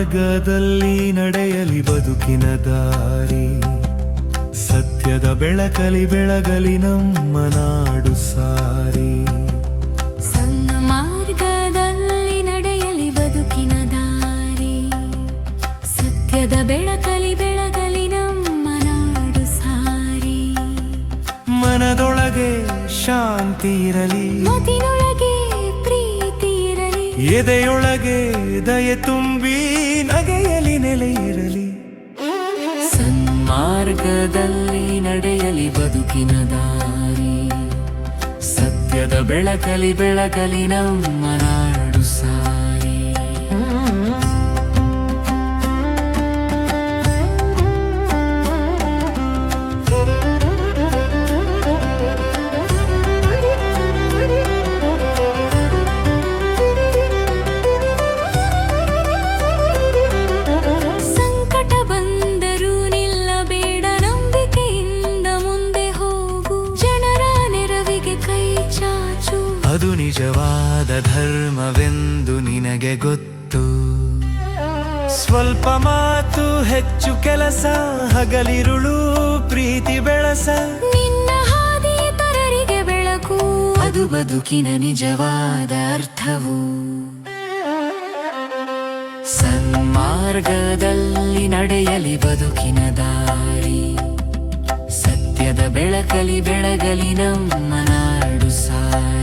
ಮಾರ್ಗದಲ್ಲಿ ನಡೆಯಲಿ ಬದುಕಿನ ದಾರಿ, ಸತ್ಯದ ಬೆಳಕಲಿ ಬೆಳಗಲಿ ನಮ್ಮ ನಾಡು ಸಾರಿ. ಸನ್ಮಾರ್ಗದಲ್ಲಿ ನಡೆಯಲಿ ಬದುಕಿನ ದಾರಿ, ಸತ್ಯದ ಬೆಳಕಲಿ ಬೆಳಗಲಿ ನಮ್ಮ ನಾಡು ಸಾರಿ. ಮನದೊಳಗೆ ಶಾಂತಿ ಇರಲಿ, ಮತಿನೊಳಗೆ ಪ್ರೀತಿ ಇರಲಿ, ಎದೆಯೊಳಗೆ ದಯೆ ತುಂಬಿ ನಗೆಯಲಿ ನೆಲೆ ಇರಲಿ. ಸನ್ಮಾರ್ಗದಲ್ಲಿ ನಡೆಯಲಿ ಬದುಕಿನ ದಾರಿ, ಸತ್ಯದ ಬೆಳಕಲಿ ಬೆಳಗಲಿ ನಮ್ಮ ನಾಡು ಸಾರಿ. ಸಂಕಟ ಬಂದರೂ ನಿಲ್ಲಬೇಡ, ನಂಬಿಕೆಯಿಂದ ಮುಂದೆ ಹೋಗು, ಜನರ ನೆರವಿಗೆ ಕೈ ಚಾಚು. ಅದು ನಿಜವಾದ ಧರ್ಮವೆಂದು ನಿನಗೆ ಗೊತ್ತು. ಸ್ವಲ್ಪ ಮಾತು ಹೆಚ್ಚು ಕೆಲಸ, ಹಗಲಿರುಳು ಪ್ರೀತಿ ಬೆಳಸ. ನಿನ್ನ ಹಾದಿ ಪರರಿಗೆ ಬೆಳಕು, ಅದು ಬದುಕಿನ ನಿಜವಾದ ಅರ್ಥವು. ಸನ್ಮಾರ್ಗದಲ್ಲಿ ನಡೆಯಲಿ ಬದುಕಿನ ದಾರಿ, ಸತ್ಯದ ಬೆಳಕಲಿ ಬೆಳಗಲಿ ನಮ್ಮ ನಾಡು ಸಾರಿ.